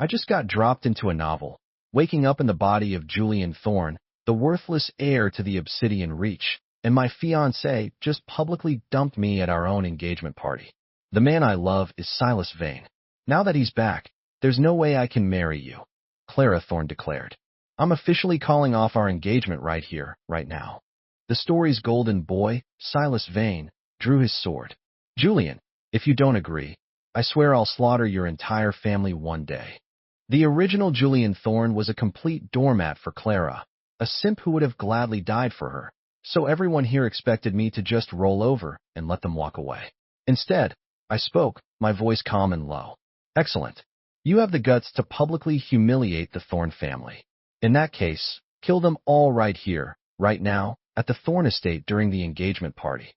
I just got dropped into a novel, waking up in the body of Julian Thorne, the worthless heir to the Obsidian Reach, and my fiancé just publicly dumped me at our own engagement party. The man I love is Silas Vane. Now that he's back, there's no way I can marry you, Clara Thorne declared. I'm officially calling off our engagement right here, right now. The story's golden boy, Silas Vane, drew his sword. Julian, if you don't agree, I swear I'll slaughter your entire family one day. The original Julian Thorne was a complete doormat for Clara, a simp who would have gladly died for her, so everyone here expected me to just roll over and let them walk away. Instead, I spoke, my voice calm and low. Excellent. You have the guts to publicly humiliate the Thorne family. In that case, kill them all right here, right now, at the Thorne estate during the engagement party.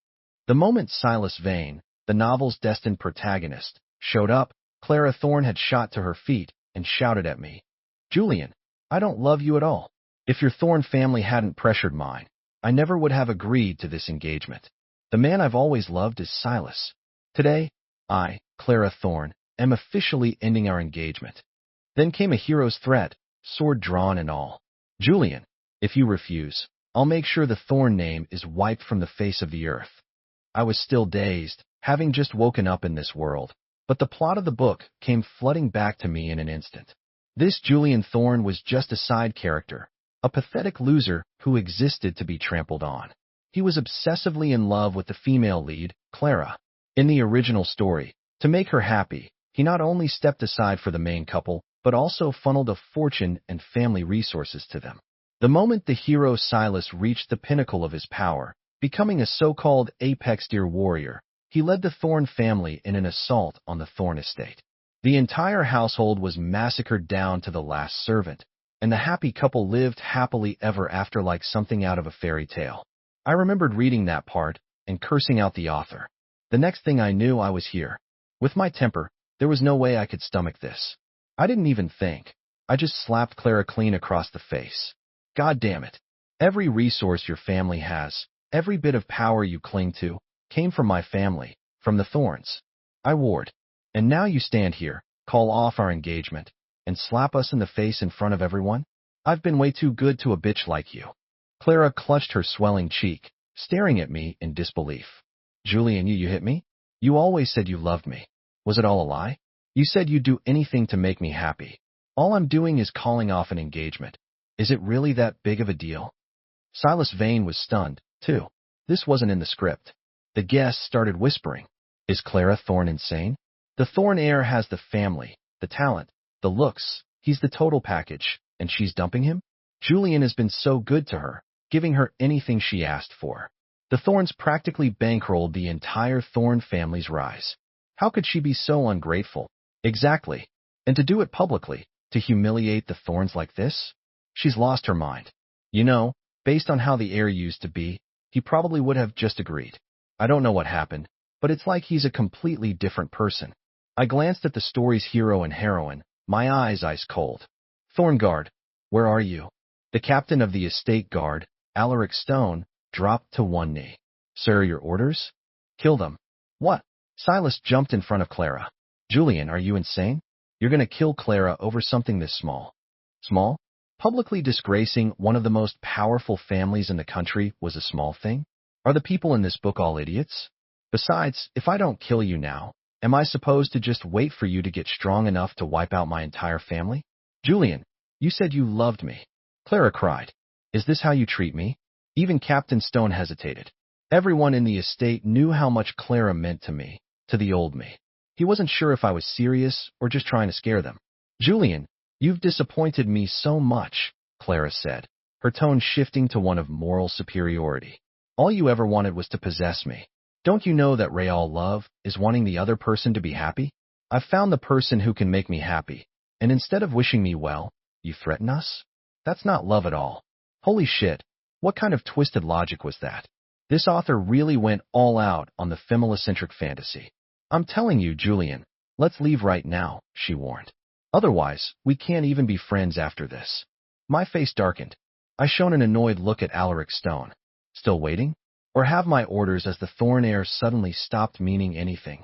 The moment Silas Vane, the novel's destined protagonist, showed up, Clara Thorne had shot to her feet and shouted at me, Julian, I don't love you at all. If your Thorne family hadn't pressured mine, I never would have agreed to this engagement. The man I've always loved is Silas. Today, I, Clara Thorne, am officially ending our engagement. Then came a hero's threat, sword drawn and all. Julian, if you refuse, I'll make sure the Thorne name is wiped from the face of the earth. I was still dazed, having just woken up in this world, but the plot of the book came flooding back to me in an instant. This Julian Thorne was just a side character, a pathetic loser who existed to be trampled on. He was obsessively in love with the female lead, Clara. In the original story, to make her happy, he not only stepped aside for the main couple, but also funneled a fortune and family resources to them. The moment the hero Silas reached the pinnacle of his power, becoming a so-called apex tier warrior, he led the Thorne family in an assault on the Thorne estate. The entire household was massacred down to the last servant, and the happy couple lived happily ever after like something out of a fairy tale. I remembered reading that part and cursing out the author. The next thing I knew, I was here. With my temper, there was no way I could stomach this. I didn't even think. I just slapped Clara clean across the face. God damn it. Every resource your family has, every bit of power you cling to, came from my family, from the Thornes. I warred. And now you stand here, call off our engagement, and slap us in the face in front of everyone? I've been way too good to a bitch like you. Clara clutched her swelling cheek, staring at me in disbelief. Julian, you hit me? You always said you loved me. Was it all a lie? You said you'd do anything to make me happy. All I'm doing is calling off an engagement. Is it really that big of a deal? Silas Vane was stunned, too. This wasn't in the script. The guests started whispering. Is Clara Thorne insane? The Thorne heir has the family, the talent, the looks. He's the total package, and she's dumping him? Julian has been so good to her, giving her anything she asked for. The Thornes practically bankrolled the entire Thorne family's rise. How could she be so ungrateful? Exactly. And to do it publicly, to humiliate the Thornes like this? She's lost her mind. You know, based on how the heir used to be, he probably would have just agreed. I don't know what happened, but it's like he's a completely different person. I glanced at the story's hero and heroine, my eyes ice cold. Thorngard, where are you? The captain of the estate guard, Alaric Stone, dropped to one knee. Sir, your orders? Kill them. What? Silas jumped in front of Clara. Julian, are you insane? You're going to kill Clara over something this small. Small? Publicly disgracing one of the most powerful families in the country was a small thing? Are the people in this book all idiots? Besides, if I don't kill you now, am I supposed to just wait for you to get strong enough to wipe out my entire family? Julian, you said you loved me. Clara cried. Is this how you treat me? Even Captain Stone hesitated. Everyone in the estate knew how much Clara meant to me, to the old me. He wasn't sure if I was serious or just trying to scare them. Julian, you've disappointed me so much, Clara said, her tone shifting to one of moral superiority. All you ever wanted was to possess me. Don't you know that real love is wanting the other person to be happy? I've found the person who can make me happy, and instead of wishing me well, you threaten us? That's not love at all. Holy shit, what kind of twisted logic was that? This author really went all out on the female-centric fantasy. I'm telling you, Julian, let's leave right now, she warned. Otherwise, we can't even be friends after this. My face darkened. I shone an annoyed look at Alaric Stone. Still waiting? Or have my orders as the Thorne heir suddenly stopped meaning anything?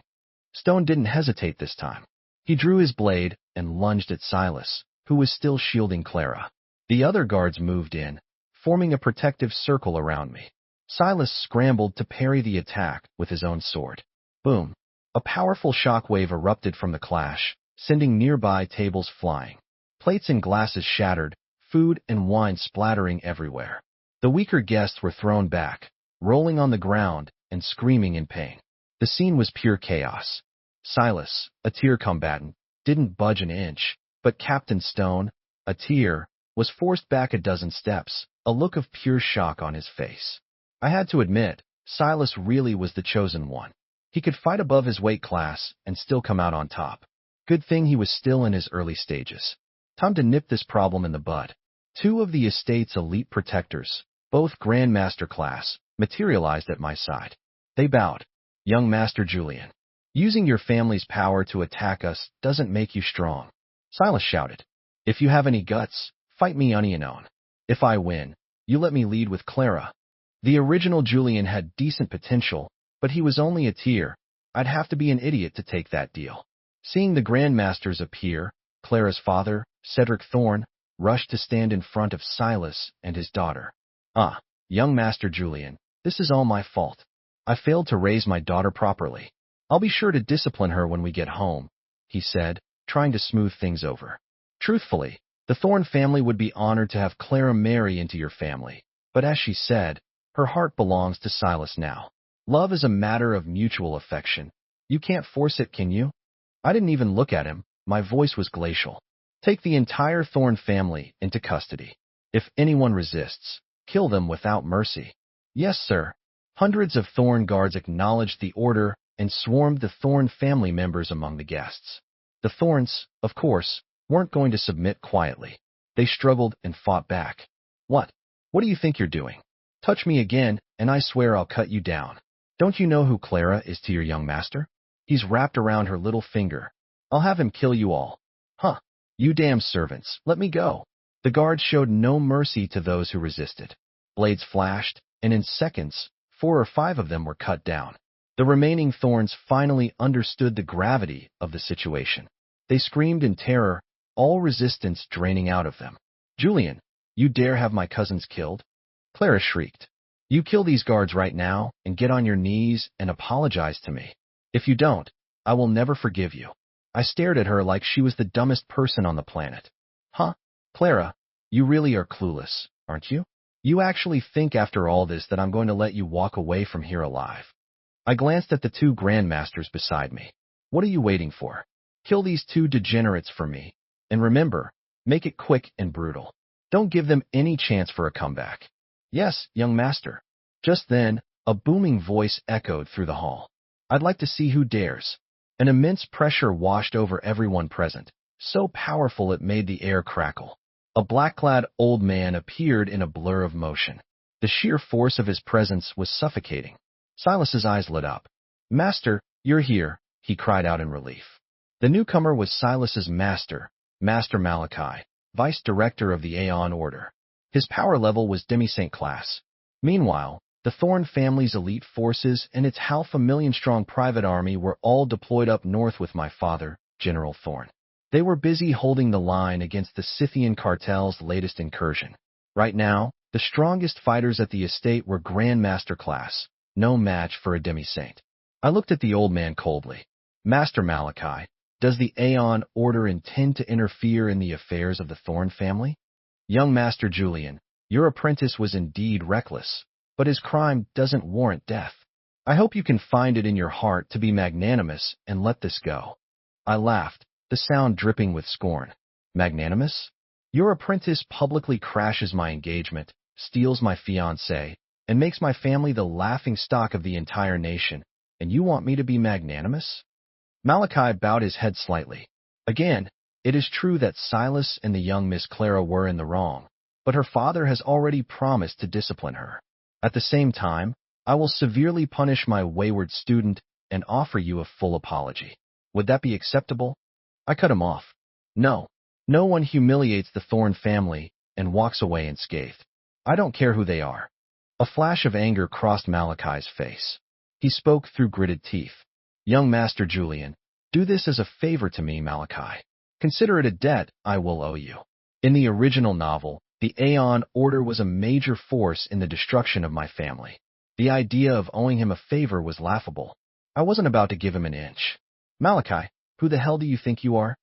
Stone didn't hesitate this time. He drew his blade and lunged at Silas, who was still shielding Clara. The other guards moved in, forming a protective circle around me. Silas scrambled to parry the attack with his own sword. Boom! A powerful shockwave erupted from the clash, sending nearby tables flying. Plates and glasses shattered, food and wine splattering everywhere. The weaker guests were thrown back, rolling on the ground and screaming in pain. The scene was pure chaos. Silas, a tier combatant, didn't budge an inch, but Captain Stone, a tier, was forced back a dozen steps, a look of pure shock on his face. I had to admit, Silas really was the chosen one. He could fight above his weight class and still come out on top. Good thing he was still in his early stages. Time to nip this problem in the bud. Two of the estate's elite protectors, both Grandmaster class, materialized at my side. They bowed. Young Master Julian, using your family's power to attack us doesn't make you strong. Silas shouted. If you have any guts, fight me unknown. If I win, you let me lead with Clara. The original Julian had decent potential, but he was only a tier. I'd have to be an idiot to take that deal. Seeing the Grandmasters appear, Clara's father, Cedric Thorne, rushed to stand in front of Silas and his daughter. Young Master Julian, this is all my fault. I failed to raise my daughter properly. I'll be sure to discipline her when we get home, he said, trying to smooth things over. Truthfully, the Thorne family would be honored to have Clara marry into your family, but as she said, her heart belongs to Silas now. Love is a matter of mutual affection. You can't force it, can you? I didn't even look at him. My voice was glacial. Take the entire Thorne family into custody. If anyone resists, kill them without mercy. Yes, sir. Hundreds of Thorne guards acknowledged the order and swarmed the Thorne family members among the guests. The Thorns, of course, weren't going to submit quietly. They struggled and fought back. What? What do you think you're doing? Touch me again, and I swear I'll cut you down. Don't you know who Clara is to your young master? He's wrapped around her little finger. I'll have him kill you all. You damn servants, let me go. The guards showed no mercy to those who resisted. Blades flashed, and in seconds, 4 or 5 of them were cut down. The remaining Thorns finally understood the gravity of the situation. They screamed in terror, all resistance draining out of them. Julian, you dare have my cousins killed? Clara shrieked. You kill these guards right now and get on your knees and apologize to me. If you don't, I will never forgive you. I stared at her like she was the dumbest person on the planet. Clara, you really are clueless, aren't you? You actually think after all this that I'm going to let you walk away from here alive? I glanced at the 2 Grandmasters beside me. What are you waiting for? Kill these 2 degenerates for me. And remember, make it quick and brutal. Don't give them any chance for a comeback. Yes, young master. Just then, a booming voice echoed through the hall. I'd like to see who dares. An immense pressure washed over everyone present, so powerful it made the air crackle. A black-clad old man appeared in a blur of motion. The sheer force of his presence was suffocating. Silas's eyes lit up. Master, you're here, he cried out in relief. The newcomer was Silas's master, Master Malachi, vice director of the Aeon Order. His power level was demi-saint class. Meanwhile, the Thorne family's elite forces and its 500,000-strong private army were all deployed up north with my father, General Thorne. They were busy holding the line against the Scythian cartel's latest incursion. Right now, the strongest fighters at the estate were Grandmaster class, no match for a demi-saint. I looked at the old man coldly. Master Malachi, does the Aeon Order intend to interfere in the affairs of the Thorne family? Young Master Julian, your apprentice was indeed reckless, but his crime doesn't warrant death. I hope you can find it in your heart to be magnanimous and let this go. I laughed, the sound dripping with scorn. Magnanimous? Your apprentice publicly crashes my engagement, steals my fiancée, and makes my family the laughing stock of the entire nation, and you want me to be magnanimous? Malachi bowed his head slightly. Again, it is true that Silas and the young Miss Clara were in the wrong, but her father has already promised to discipline her. At the same time, I will severely punish my wayward student and offer you a full apology. Would that be acceptable? I cut him off. No. No one humiliates the Thorne family and walks away unscathed. I don't care who they are. A flash of anger crossed Malachi's face. He spoke through gritted teeth. Young Master Julian, Do this as a favor to me, Malachi. Consider it a debt I will owe you. In the original novel, the Aeon Order was a major force in the destruction of my family. The idea of owing him a favor was laughable. I wasn't about to give him an inch. Malachi, who the hell do you think you are?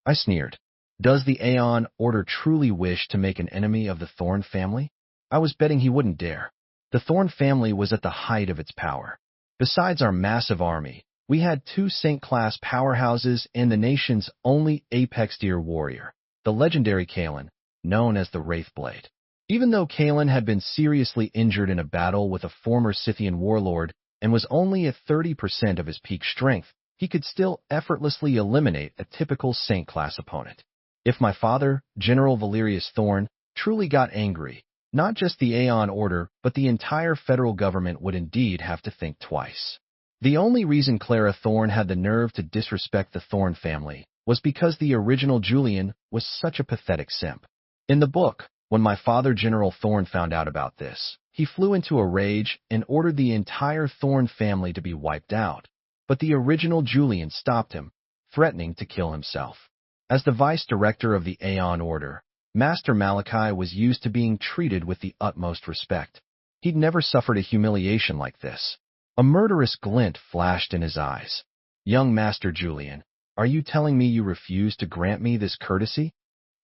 I sneered. Does the Aeon Order truly wish to make an enemy of the Thorn family? I was betting he wouldn't dare. The Thorn family was at the height of its power. Besides our massive army, we had two Saint-class powerhouses and the nation's only apex-tier warrior, the legendary Kalen, known as the Wraithblade. Even though Kalen had been seriously injured in a battle with a former Scythian warlord and was only at 30% of his peak strength, he could still effortlessly eliminate a typical Saint-class opponent. If my father, General Valerius Thorn, truly got angry, not just the Aeon Order, but the entire federal government would indeed have to think twice. The only reason Clara Thorn had the nerve to disrespect the Thorn family was because the original Julian was such a pathetic simp. In the book, when my father, General Thorn, found out about this, he flew into a rage and ordered the entire Thorn family to be wiped out. But the original Julian stopped him, threatening to kill himself. As the vice director of the Aeon Order, Master Malachi was used to being treated with the utmost respect. He'd never suffered a humiliation like this. A murderous glint flashed in his eyes. Young Master Julian, are you telling me you refuse to grant me this courtesy?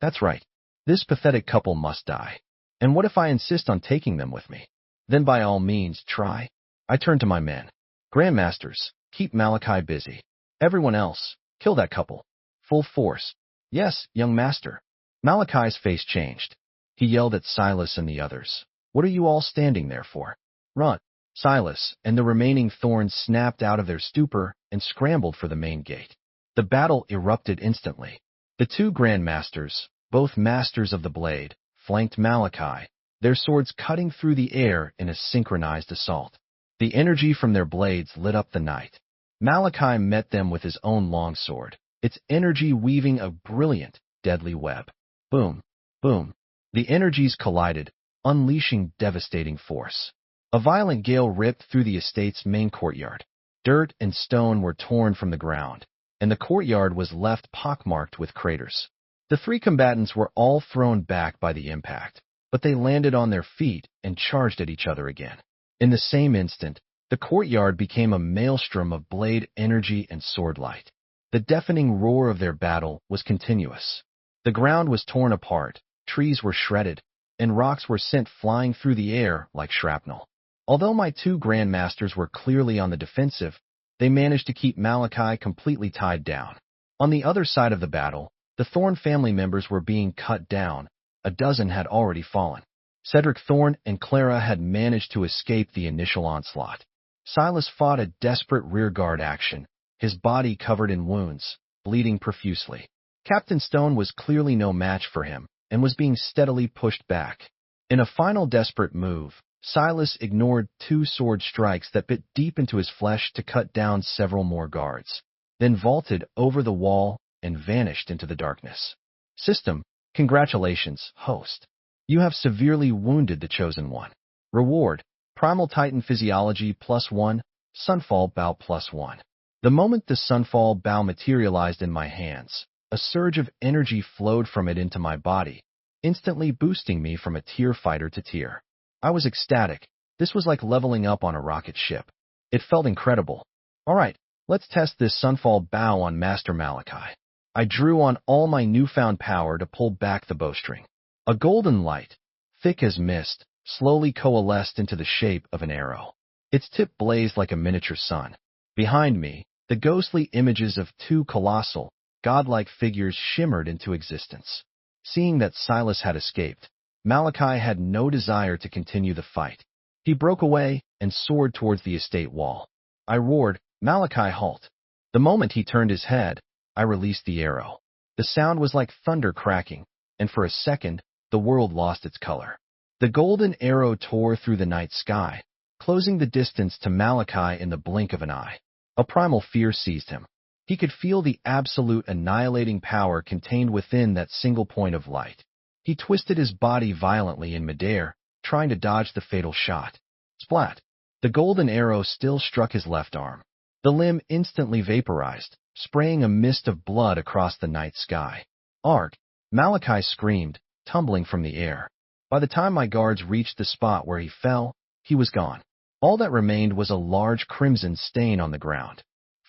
That's right. This pathetic couple must die. And what if I insist on taking them with me? Then by all means, try. I turned to my men. Grandmasters, keep Malachi busy. Everyone else, kill that couple. Full force. Yes, young master. Malachi's face changed. He yelled at Silas and the others. What are you all standing there for? Run. Silas and the remaining Thorns snapped out of their stupor and scrambled for the main gate. The battle erupted instantly. The two grandmasters, both masters of the blade, flanked Malachi, their swords cutting through the air in a synchronized assault. The energy from their blades lit up the night. Malachi met them with his own longsword, its energy weaving a brilliant, deadly web. Boom, boom. The energies collided, unleashing devastating force. A violent gale ripped through the estate's main courtyard. Dirt and stone were torn from the ground, and the courtyard was left pockmarked with craters. The three combatants were all thrown back by the impact, but they landed on their feet and charged at each other again. In the same instant, the courtyard became a maelstrom of blade energy and sword light. The deafening roar of their battle was continuous. The ground was torn apart, trees were shredded, and rocks were sent flying through the air like shrapnel. Although my two grandmasters were clearly on the defensive, they managed to keep Malachi completely tied down. On the other side of the battle, the Thorn family members were being cut down. A dozen had already fallen. Cedric Thorn and Clara had managed to escape the initial onslaught. Silas fought a desperate rearguard action, his body covered in wounds, bleeding profusely. Captain Stone was clearly no match for him and was being steadily pushed back. In a final desperate move, Silas ignored two sword strikes that bit deep into his flesh to cut down several more guards, then vaulted over the wall and vanished into the darkness. System, congratulations, host. You have severely wounded the Chosen One. Reward, Primal Titan Physiology +1, Sunfall Bow +1. The moment the Sunfall Bow materialized in my hands, a surge of energy flowed from it into my body, instantly boosting me from a tier fighter to tier. I was ecstatic. This was like leveling up on a rocket ship. It felt incredible. All right, let's test this Sunfall Bow on Master Malachi. I drew on all my newfound power to pull back the bowstring. A golden light, thick as mist, slowly coalesced into the shape of an arrow. Its tip blazed like a miniature sun. Behind me, the ghostly images of two colossal, godlike figures shimmered into existence. Seeing that Silas had escaped, Malachi had no desire to continue the fight. He broke away and soared towards the estate wall. I roared, "Malachi, halt!" The moment he turned his head, I released the arrow. The sound was like thunder cracking, and for a second, the world lost its color. The golden arrow tore through the night sky, closing the distance to Malachi in the blink of an eye. A primal fear seized him. He could feel the absolute annihilating power contained within that single point of light. He twisted his body violently in midair, trying to dodge the fatal shot. Splat! The golden arrow still struck his left arm. The limb instantly vaporized, spraying a mist of blood across the night sky. Arg! Malachi screamed, tumbling from the air. By the time my guards reached the spot where he fell, he was gone. All that remained was a large crimson stain on the ground.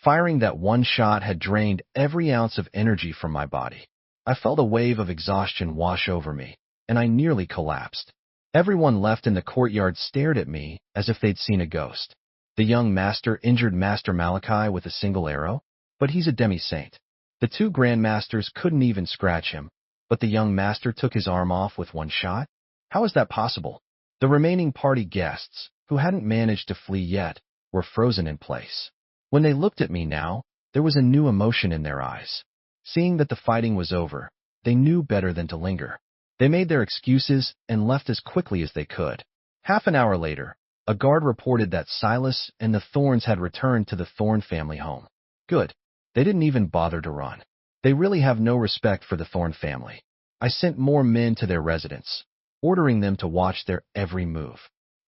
Firing that one shot had drained every ounce of energy from my body. I felt a wave of exhaustion wash over me, and I nearly collapsed. Everyone left in the courtyard stared at me as if they'd seen a ghost. The young master injured Master Malachi with a single arrow, but he's a demi-saint. The two grandmasters couldn't even scratch him, but the young master took his arm off with one shot? How is that possible? The remaining party guests, who hadn't managed to flee yet, were frozen in place. When they looked at me now, there was a new emotion in their eyes. Seeing that the fighting was over, they knew better than to linger. They made their excuses and left as quickly as they could. Half an hour later, a guard reported that Silas and the Thorns had returned to the Thorn family home. Good. They didn't even bother to run. They really have no respect for the Thorn family. I sent more men to their residence, ordering them to watch their every move.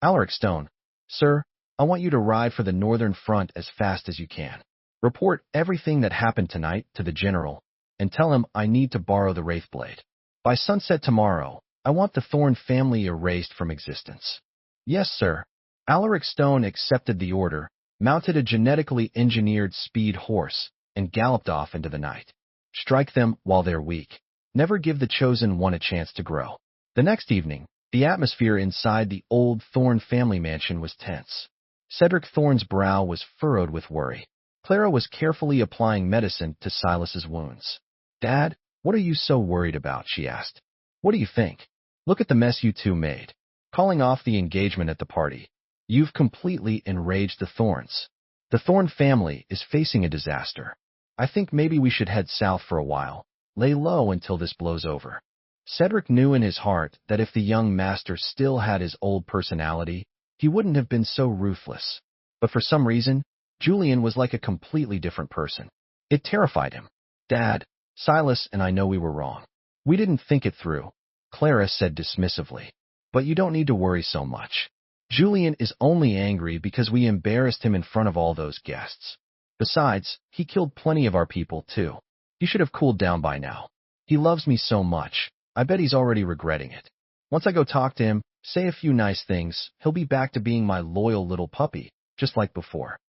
Alaric Stone, sir, I want you to ride for the northern front as fast as you can. Report everything that happened tonight to the general, and tell him I need to borrow the Wraithblade. By sunset tomorrow, I want the Thorn family erased from existence. Yes, sir. Alaric Stone accepted the order, mounted a genetically engineered speed horse, and galloped off into the night. Strike them while they're weak. Never give the chosen one a chance to grow. The next evening, the atmosphere inside the old Thorn family mansion was tense. Cedric Thorn's brow was furrowed with worry. Clara was carefully applying medicine to Silas's wounds. Dad, what are you so worried about? She asked. What do you think? Look at the mess you two made. Calling off the engagement at the party. You've completely enraged the Thorns. The Thorn family is facing a disaster. I think maybe we should head south for a while. Lay low until this blows over. Cedric knew in his heart that if the young master still had his old personality, he wouldn't have been so ruthless. But for some reason, Julian was like a completely different person. It terrified him. Dad, Silas and I know we were wrong. We didn't think it through, Clara said dismissively. But you don't need to worry so much. Julian is only angry because we embarrassed him in front of all those guests. Besides, he killed plenty of our people, too. He should have cooled down by now. He loves me so much. I bet he's already regretting it. Once I go talk to him, say a few nice things, he'll be back to being my loyal little puppy, just like before.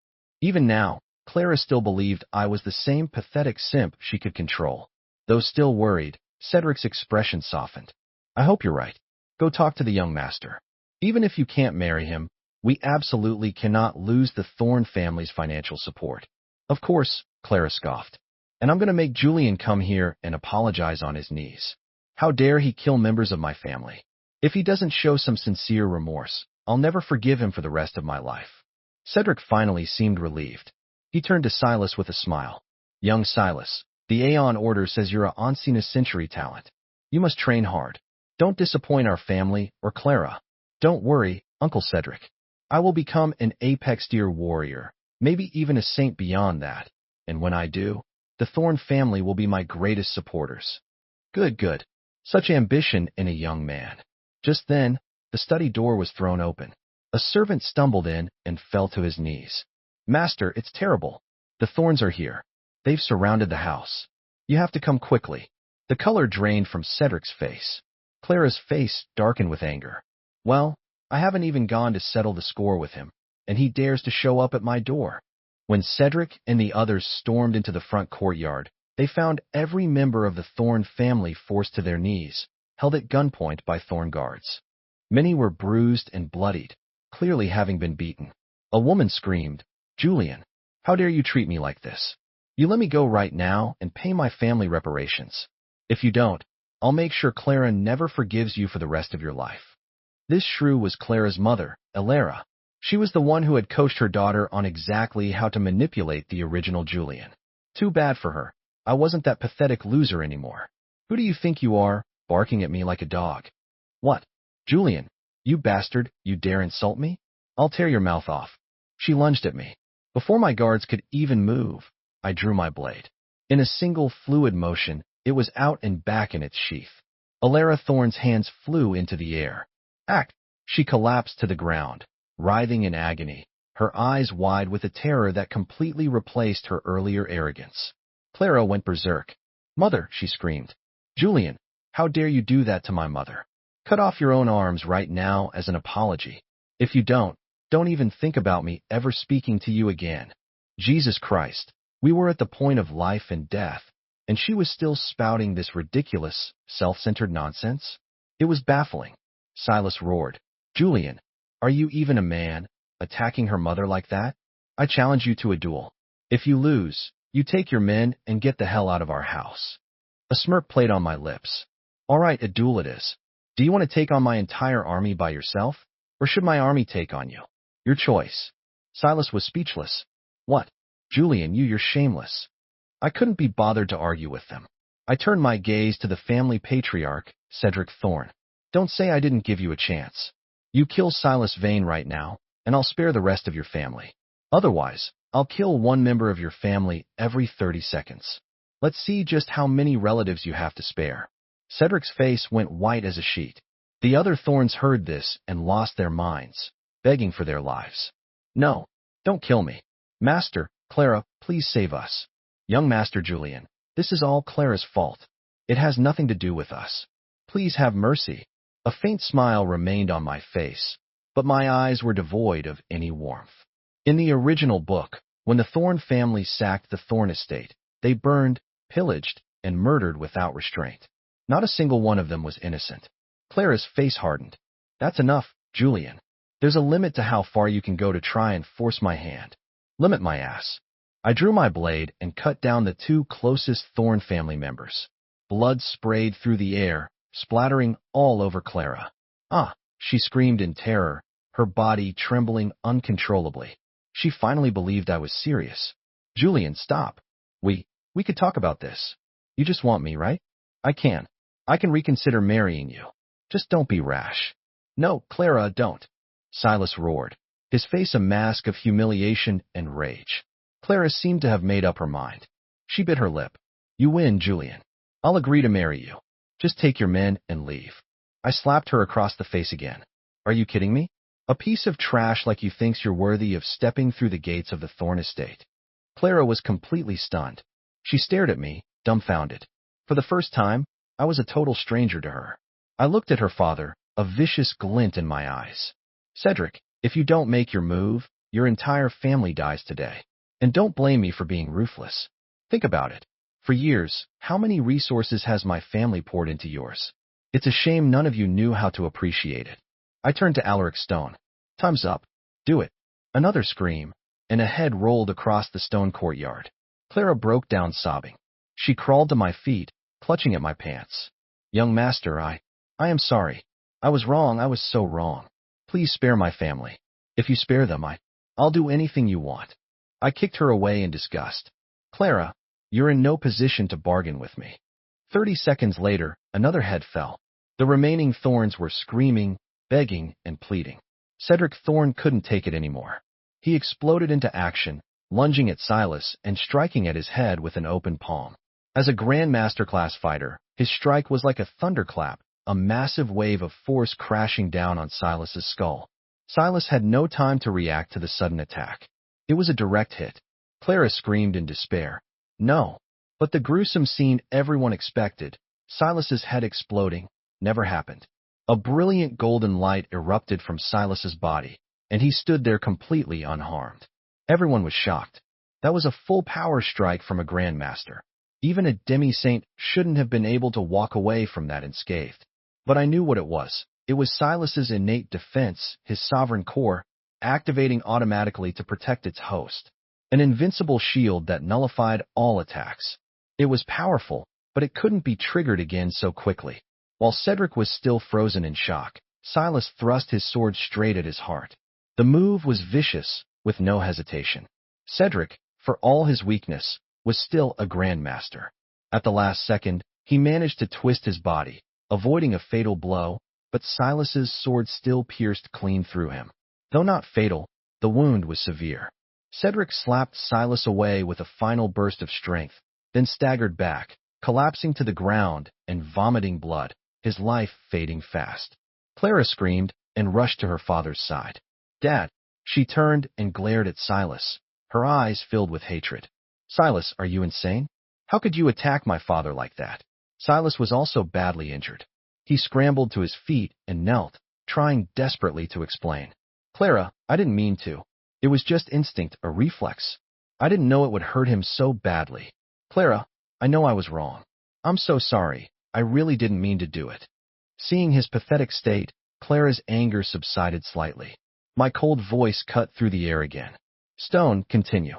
Even now, Clara still believed I was the same pathetic simp she could control. Though still worried, Cedric's expression softened. I hope you're right. Go talk to the young master. Even if you can't marry him, we absolutely cannot lose the Thorn family's financial support. Of course, Clara scoffed. And I'm going to make Julian come here and apologize on his knees. How dare he kill members of my family? If he doesn't show some sincere remorse, I'll never forgive him for the rest of my life. Cedric finally seemed relieved. He turned to Silas with a smile. Young Silas, the Aeon Order says you're a once-in-a-century talent. You must train hard. Don't disappoint our family or Clara. Don't worry, Uncle Cedric. I will become an apex tier warrior, maybe even a saint beyond that. And when I do, the Thorn family will be my greatest supporters. Good, good. Such ambition in a young man. Just then, the study door was thrown open. A servant stumbled in and fell to his knees. Master, it's terrible. The Thorns are here. They've surrounded the house. You have to come quickly. The color drained from Cedric's face. Clara's face darkened with anger. Well, I haven't even gone to settle the score with him, and he dares to show up at my door. When Cedric and the others stormed into the front courtyard, they found every member of the Thorn family forced to their knees, held at gunpoint by Thorn guards. Many were bruised and bloodied, clearly having been beaten. A woman screamed, Julian, how dare you treat me like this? You let me go right now and pay my family reparations. If you don't, I'll make sure Clara never forgives you for the rest of your life. This shrew was Clara's mother, Elara. She was the one who had coached her daughter on exactly how to manipulate the original Julian. Too bad for her. I wasn't that pathetic loser anymore. Who do you think you are, barking at me like a dog? What? Julian, you bastard, you dare insult me? I'll tear your mouth off. She lunged at me. Before my guards could even move, I drew my blade. In a single fluid motion, it was out and back in its sheath. Elara Thorn's hands flew into the air. Act! She collapsed to the ground, writhing in agony, her eyes wide with a terror that completely replaced her earlier arrogance. Clara went berserk. "Mother," she screamed. "Julian, how dare you do that to my mother? Cut off your own arms right now as an apology. If you don't even think about me ever speaking to you again." Jesus Christ, we were at the point of life and death, and she was still spouting this ridiculous, self-centered nonsense? It was baffling. Silas roared. "Julian, are you even a man, attacking her mother like that? I challenge you to a duel. If you lose, you take your men and get the hell out of our house." A smirk played on my lips. "All right, a duel it is. Do you want to take on my entire army by yourself, or should my army take on you? Your choice." Silas was speechless. "What? Julian, you're shameless." I couldn't be bothered to argue with them. I turned my gaze to the family patriarch, Cedric Thorne. "Don't say I didn't give you a chance. You kill Silas Vane right now, and I'll spare the rest of your family. Otherwise, I'll kill one member of your family every 30 seconds. Let's see just how many relatives you have to spare." Cedric's face went white as a sheet. The other Thorns heard this and lost their minds, begging for their lives. "No, don't kill me. Master, Clara, please save us. Young Master Julian, this is all Clara's fault. It has nothing to do with us. Please have mercy." A faint smile remained on my face, but my eyes were devoid of any warmth. In the original book, when the Thorne family sacked the Thorne estate, they burned, pillaged, and murdered without restraint. Not a single one of them was innocent. Clara's face hardened. "That's enough, Julian. There's a limit to how far you can go to try and force my hand. Limit my ass." I drew my blade and cut down the two closest Thorne family members. Blood sprayed through the air, splattering all over Clara. "Ah!" she screamed in terror, her body trembling uncontrollably. She finally believed I was serious. "Julian, stop. We could talk about this. You just want me, right? I can reconsider marrying you. Just don't be rash." "No, Clara, don't." Silas roared, his face a mask of humiliation and rage. Clara seemed to have made up her mind. She bit her lip. "You win, Julian. I'll agree to marry you. Just take your men and leave." I slapped her across the face again. "Are you kidding me? A piece of trash like you thinks you're worthy of stepping through the gates of the Thorne estate?" Clara was completely stunned. She stared at me, dumbfounded. For the first time, I was a total stranger to her. I looked at her father, a vicious glint in my eyes. "Cedric, if you don't make your move, your entire family dies today. And don't blame me for being ruthless. Think about it. For years, how many resources has my family poured into yours? It's a shame none of you knew how to appreciate it." I turned to Alaric Stone. "Time's up. Do it." Another scream, and a head rolled across the stone courtyard. Clara broke down sobbing. She crawled to my feet, clutching at my pants. "Young master, I am sorry. I was wrong. I was so wrong. Please spare my family. If you spare them, I'll do anything you want." I kicked her away in disgust. "Clara, you're in no position to bargain with me." 30 seconds later, another head fell. The remaining Thorns were screaming, begging, and pleading. Cedric Thorne couldn't take it anymore. He exploded into action, lunging at Silas and striking at his head with an open palm. As a Grandmaster class fighter, his strike was like a thunderclap, a massive wave of force crashing down on Silas's skull. Silas had no time to react to the sudden attack. It was a direct hit. Clara screamed in despair. No. But the gruesome scene everyone expected, Silas's head exploding, never happened. A brilliant golden light erupted from Silas's body, and he stood there completely unharmed. Everyone was shocked. That was a full power strike from a Grandmaster. Even a demi-saint shouldn't have been able to walk away from that unscathed. But I knew what it was. It was Silas's innate defense, his sovereign core, activating automatically to protect its host. An invincible shield that nullified all attacks. It was powerful, but it couldn't be triggered again so quickly. While Cedric was still frozen in shock, Silas thrust his sword straight at his heart. The move was vicious, with no hesitation. Cedric, for all his weakness, was still a Grandmaster. At the last second, he managed to twist his body, avoiding a fatal blow, but Silas's sword still pierced clean through him. Though not fatal, the wound was severe. Cedric slapped Silas away with a final burst of strength, then staggered back, collapsing to the ground and vomiting blood, his life fading fast. Clara screamed and rushed to her father's side. "Dad, She turned and glared at Silas, her eyes filled with hatred. Silas, are you insane? How could you attack my father like that? Silas was also badly injured. He scrambled to his feet and knelt, trying desperately to explain. Clara, I didn't mean to. It was just instinct, a reflex. I didn't know it would hurt him so badly. Clara, I know I was wrong. I'm so sorry. I really didn't mean to do it. Seeing his pathetic state, Clara's anger subsided slightly. My cold voice cut through the air again. Stone, continue.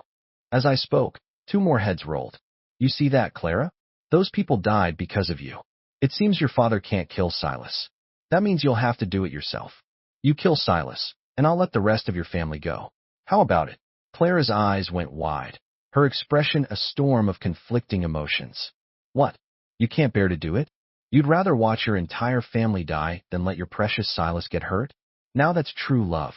As I spoke, 2 more heads rolled. You see that, Clara? Those people died because of you. It seems your father can't kill Silas. That means you'll have to do it yourself. You kill Silas, and I'll let the rest of your family go. How about it? Clara's eyes went wide, her expression a storm of conflicting emotions. What? You can't bear to do it? You'd rather watch your entire family die than let your precious Silas get hurt? Now that's true love.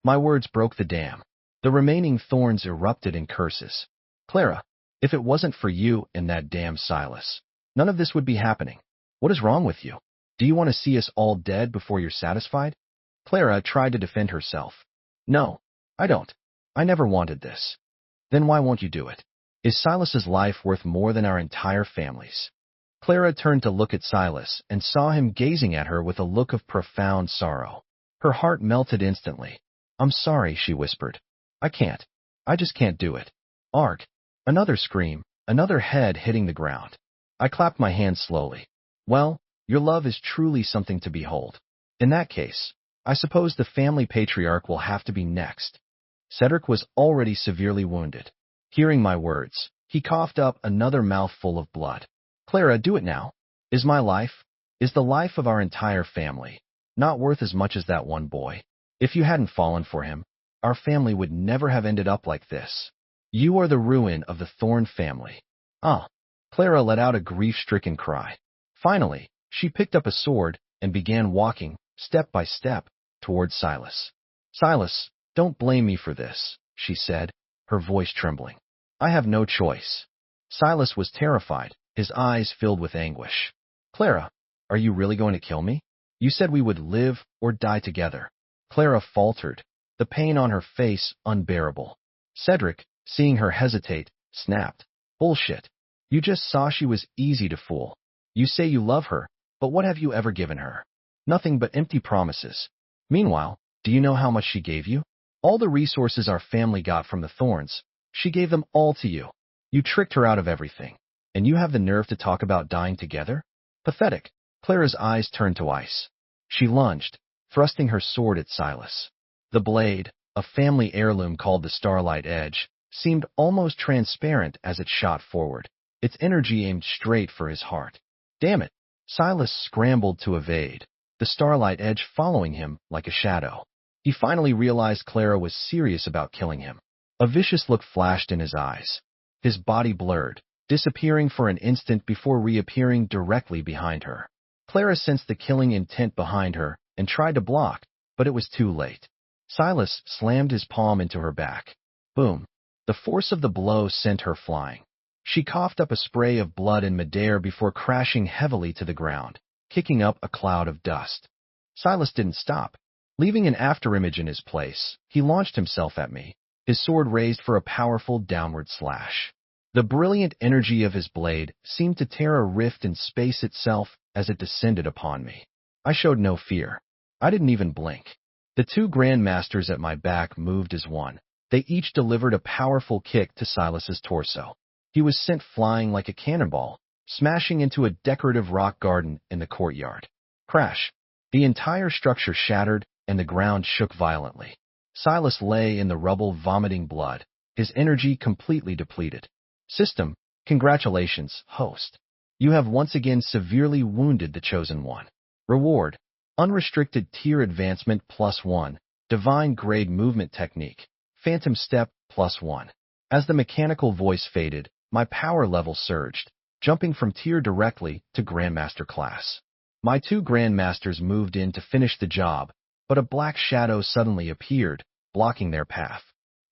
My words broke the dam. The remaining thorns erupted in curses. Clara, if it wasn't for you and that damn Silas, none of this would be happening. What is wrong with you? Do you want to see us all dead before you're satisfied? Clara tried to defend herself. No, I don't. I never wanted this. Then why won't you do it? Is Silas's life worth more than our entire family's? Clara turned to look at Silas and saw him gazing at her with a look of profound sorrow. Her heart melted instantly. I'm sorry, she whispered. I can't. I just can't do it. Ark. Another scream, another head hitting the ground. I clapped my hands slowly. Well, your love is truly something to behold. In that case, I suppose the family patriarch will have to be next. Cedric was already severely wounded. Hearing my words, he coughed up another mouthful of blood. Clara, do it now. Is my life, is the life of our entire family, not worth as much as that one boy? If you hadn't fallen for him, our family would never have ended up like this. You are the ruin of the Thorn family. Ah. Clara let out a grief-stricken cry. Finally, she picked up a sword and began walking, step by step, towards Silas. Silas, don't blame me for this, she said, her voice trembling. I have no choice. Silas was terrified, his eyes filled with anguish. Clara, are you really going to kill me? You said we would live or die together. Clara faltered, the pain on her face unbearable. Cedric, seeing her hesitate, snapped. Bullshit. You just saw she was easy to fool. You say you love her, but what have you ever given her? Nothing but empty promises. Meanwhile, do you know how much she gave you? All the resources our family got from the Thorns, she gave them all to you. You tricked her out of everything. And you have the nerve to talk about dying together? Pathetic. Clara's eyes turned to ice. She lunged, thrusting her sword at Silas. The blade, a family heirloom called the Starlight Edge, seemed almost transparent as it shot forward, its energy aimed straight for his heart. Damn it! Silas scrambled to evade, the Starlight Edge following him like a shadow. He finally realized Clara was serious about killing him. A vicious look flashed in his eyes. His body blurred, disappearing for an instant before reappearing directly behind her. Clara sensed the killing intent behind her and tried to block, but it was too late. Silas slammed his palm into her back. Boom! The force of the blow sent her flying. She coughed up a spray of blood in midair before crashing heavily to the ground, kicking up a cloud of dust. Silas didn't stop. Leaving an afterimage in his place, he launched himself at me, his sword raised for a powerful downward slash. The brilliant energy of his blade seemed to tear a rift in space itself as it descended upon me. I showed no fear. I didn't even blink. The 2 grandmasters at my back moved as one. They each delivered a powerful kick to Silas's torso. He was sent flying like a cannonball, smashing into a decorative rock garden in the courtyard. Crash! The entire structure shattered, and the ground shook violently. Silas lay in the rubble vomiting blood, his energy completely depleted. System, congratulations, host. You have once again severely wounded the Chosen One. Reward, unrestricted tier advancement +1, divine grade movement technique, phantom step +1. As the mechanical voice faded, my power level surged, jumping from tier directly to Grandmaster class. My 2 Grandmasters moved in to finish the job, but a black shadow suddenly appeared, blocking their path.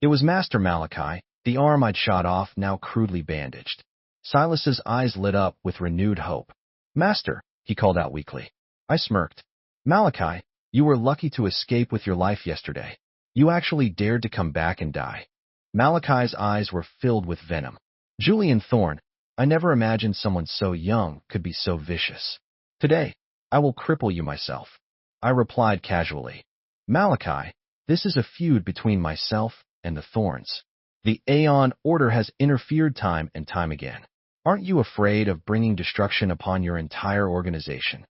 It was Master Malachi, the arm I'd shot off now crudely bandaged. Silas's eyes lit up with renewed hope. Master, he called out weakly. I smirked. Malachi, you were lucky to escape with your life yesterday. You actually dared to come back and die. Malachi's eyes were filled with venom. Julian Thorne, I never imagined someone so young could be so vicious. Today, I will cripple you myself. I replied casually. Malachi, this is a feud between myself and the Thorns. The Aeon Order has interfered time and time again. Aren't you afraid of bringing destruction upon your entire organization?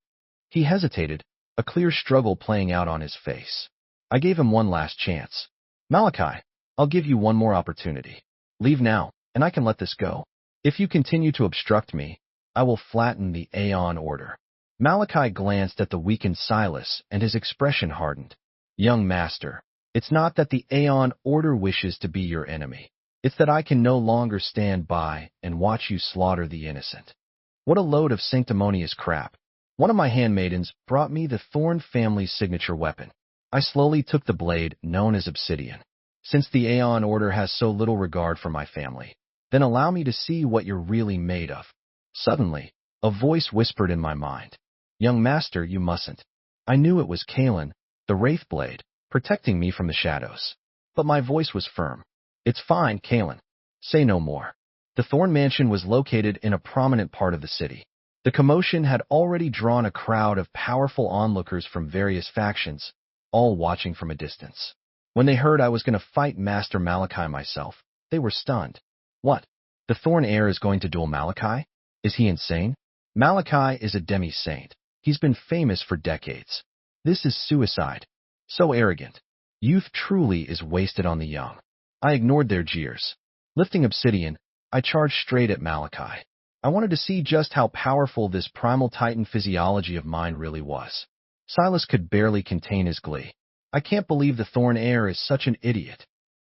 He hesitated, a clear struggle playing out on his face. I gave him one last chance. Malachi, I'll give you one more opportunity. Leave now, and I can let this go. If you continue to obstruct me, I will flatten the Aeon Order. Malachi glanced at the weakened Silas, and his expression hardened. Young master, it's not that the Aeon Order wishes to be your enemy. It's that I can no longer stand by and watch you slaughter the innocent. What a load of sanctimonious crap. One of my handmaidens brought me the Thorn family's signature weapon. I slowly took the blade, known as obsidian. Since the Aeon Order has so little regard for my family, then allow me to see what you're really made of. Suddenly, a voice whispered in my mind. Young master, you mustn't. I knew it was Kalen, the Wraith Blade, protecting me from the shadows. But my voice was firm. It's fine, Kalen. Say no more. The Thorn Mansion was located in a prominent part of the city. The commotion had already drawn a crowd of powerful onlookers from various factions, all watching from a distance. When they heard I was going to fight Master Malachi myself, they were stunned. What? The Thorn heir is going to duel Malachi? Is he insane? Malachi is a demi-saint. He's been famous for decades. This is suicide. So arrogant. Youth truly is wasted on the young. I ignored their jeers. Lifting obsidian, I charged straight at Malachi. I wanted to see just how powerful this primal titan physiology of mine really was. Silas could barely contain his glee. I can't believe the Thorn heir is such an idiot.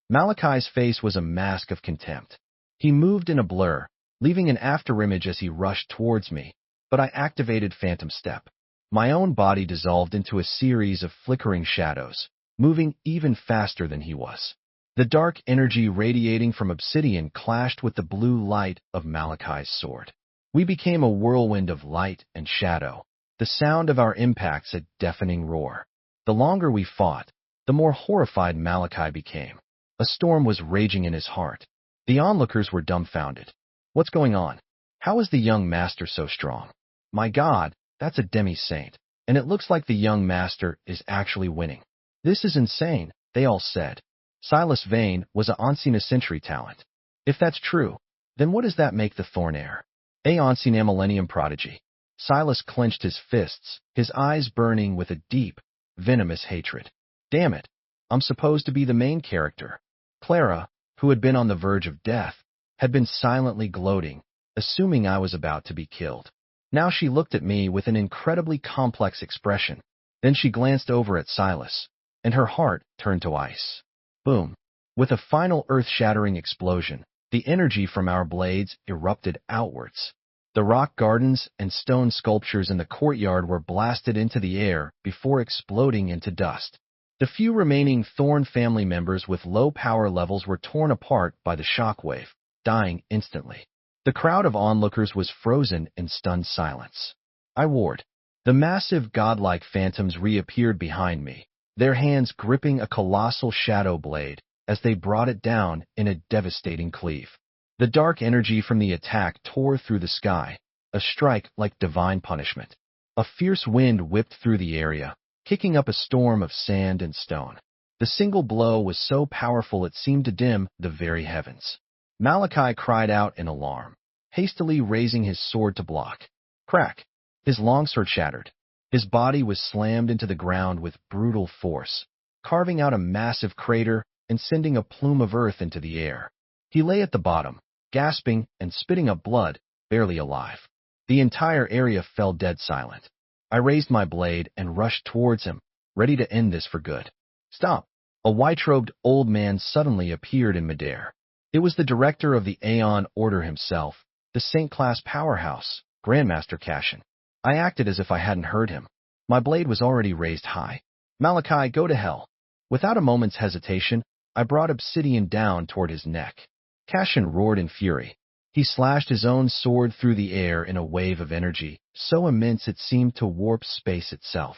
Malachi's face was a mask of contempt. He moved in a blur, leaving an afterimage as he rushed towards me, but I activated Phantom Step. My own body dissolved into a series of flickering shadows, moving even faster than he was. The dark energy radiating from obsidian clashed with the blue light of Malachi's sword. We became a whirlwind of light and shadow, the sound of our impacts a deafening roar. The longer we fought, the more horrified Malachi became. A storm was raging in his heart. The onlookers were dumbfounded. What's going on? How is the young master so strong? My God, that's a demi-saint, and it looks like the young master is actually winning. This is insane, they all said. Silas Vane was an Ancient Century talent. If that's true, then what does that make the Thorn heir? Ancient Millennium prodigy. Silas clenched his fists, his eyes burning with a deep, venomous hatred. Damn it, I'm supposed to be the main character. Clara, who had been on the verge of death, had been silently gloating, assuming I was about to be killed. Now she looked at me with an incredibly complex expression. Then she glanced over at Silas, and her heart turned to ice. Boom. With a final earth-shattering explosion, the energy from our blades erupted outwards. The rock gardens and stone sculptures in the courtyard were blasted into the air before exploding into dust. The few remaining Thorn family members with low power levels were torn apart by the shockwave, dying instantly. The crowd of onlookers was frozen in stunned silence. I warred. The massive godlike phantoms reappeared behind me, their hands gripping a colossal shadow blade as they brought it down in a devastating cleave. The dark energy from the attack tore through the sky, a strike like divine punishment. A fierce wind whipped through the area, kicking up a storm of sand and stone. The single blow was so powerful it seemed to dim the very heavens. Malachi cried out in alarm, hastily raising his sword to block. Crack! His longsword shattered. His body was slammed into the ground with brutal force, carving out a massive crater and sending a plume of earth into the air. He lay at the bottom, gasping and spitting up blood, barely alive. The entire area fell dead silent. I raised my blade and rushed towards him, ready to end this for good. Stop! A white-robed old man suddenly appeared in midair. It was the director of the Aeon Order himself, the Saint-class powerhouse, Grandmaster Cashin. I acted as if I hadn't heard him. My blade was already raised high. Malachi, go to hell. Without a moment's hesitation, I brought obsidian down toward his neck. Cashin roared in fury. He slashed his own sword through the air in a wave of energy, so immense it seemed to warp space itself.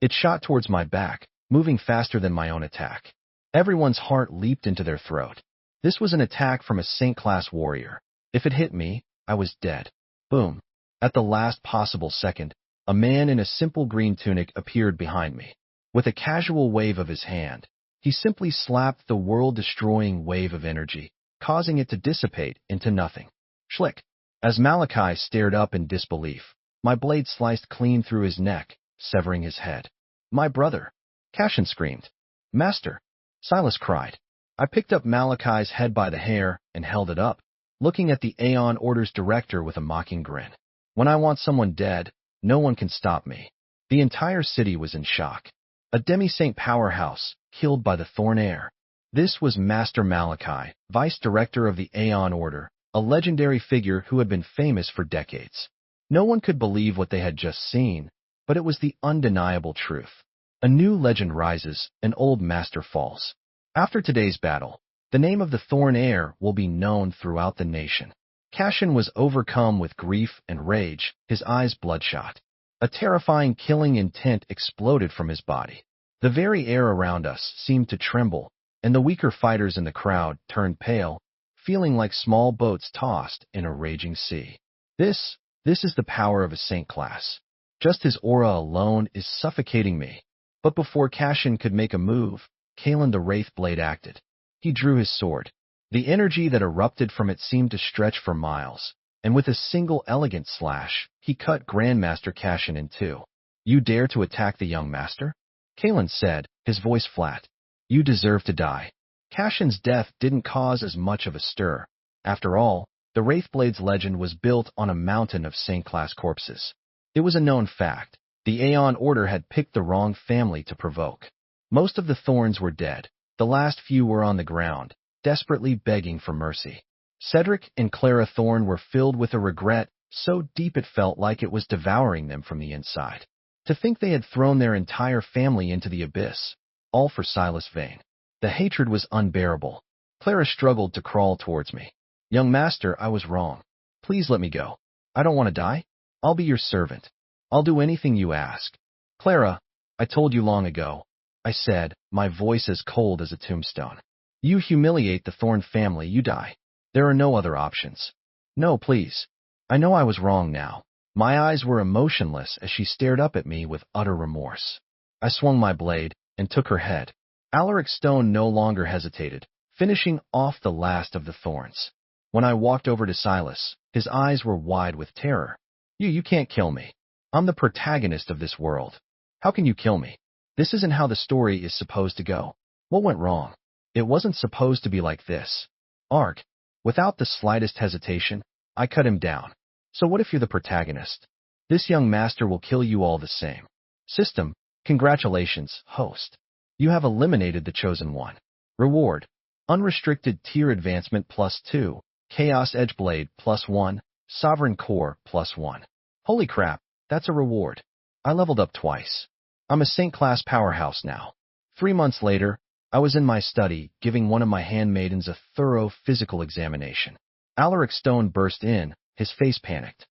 It shot towards my back, moving faster than my own attack. Everyone's heart leaped into their throat. This was an attack from a Saint-class warrior. If it hit me, I was dead. Boom. At the last possible second, a man in a simple green tunic appeared behind me. With a casual wave of his hand, he simply slapped the world-destroying wave of energy, causing it to dissipate into nothing. Schlick. As Malachi stared up in disbelief, my blade sliced clean through his neck, severing his head. My brother! Cashin screamed. Master! Silas cried. I picked up Malachi's head by the hair and held it up, looking at the Aeon Order's director with a mocking grin. When I want someone dead, no one can stop me. The entire city was in shock. A demi-saint powerhouse, killed by the Thorn Heir. This was Master Malachi, Vice Director of the Aeon Order, a legendary figure who had been famous for decades. No one could believe what they had just seen, but it was the undeniable truth. A new legend rises, an old master falls. After today's battle, the name of the Thorn Heir will be known throughout the nation. Cashin was overcome with grief and rage, his eyes bloodshot. A terrifying killing intent exploded from his body. The very air around us seemed to tremble, and the weaker fighters in the crowd turned pale, feeling like small boats tossed in a raging sea. This is the power of a saint class. Just his aura alone is suffocating me. But before Cashin could make a move, Kalen the Wraithblade acted. He drew his sword. The energy that erupted from it seemed to stretch for miles, and with a single elegant slash, he cut Grandmaster Cashin in two. You dare to attack the young master? Kalen said, his voice flat. You deserve to die. Cashin's death didn't cause as much of a stir. After all, the Wraithblade's legend was built on a mountain of Saint-class corpses. It was a known fact. The Aeon Order had picked the wrong family to provoke. Most of the Thorns were dead. The last few were on the ground, desperately begging for mercy. Cedric and Clara Thorn were filled with a regret so deep it felt like it was devouring them from the inside. To think they had thrown their entire family into the abyss, all for Silas Vane. The hatred was unbearable. Clara struggled to crawl towards me. Young master, I was wrong. Please let me go. I don't want to die. I'll be your servant. I'll do anything you ask. Clara, I told you long ago, I said, my voice as cold as a tombstone. You humiliate the Thorn family, you die. There are no other options. No, please. I know I was wrong now. My eyes were emotionless as she stared up at me with utter remorse. I swung my blade and took her head. Alaric Stone no longer hesitated, finishing off the last of the thorns. When I walked over to Silas, his eyes were wide with terror. You can't kill me. I'm the protagonist of this world. How can you kill me? This isn't how the story is supposed to go. What went wrong? It wasn't supposed to be like this. Arg. Without the slightest hesitation, I cut him down. So what if you're the protagonist? This young master will kill you all the same. System, congratulations, host. You have eliminated the chosen one. Reward, unrestricted tier advancement +2, Chaos Edgeblade +1, Sovereign Core +1. Holy crap, that's a reward. I leveled up twice. I'm a Saint-class powerhouse now. 3 months later, I was in my study, giving one of my handmaidens a thorough physical examination. Alaric Stone burst in, his face panicked.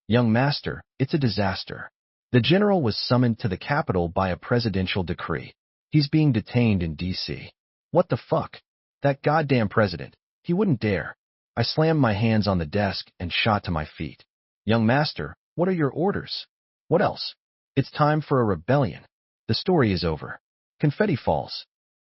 Young master, it's a disaster. The general was summoned to the capital by a presidential decree. He's being detained in D.C. What the fuck? That goddamn president. He wouldn't dare. I slammed my hands on the desk and shot to my feet. Young master, what are your orders? What else? It's time for a rebellion. The story is over. Confetti falls.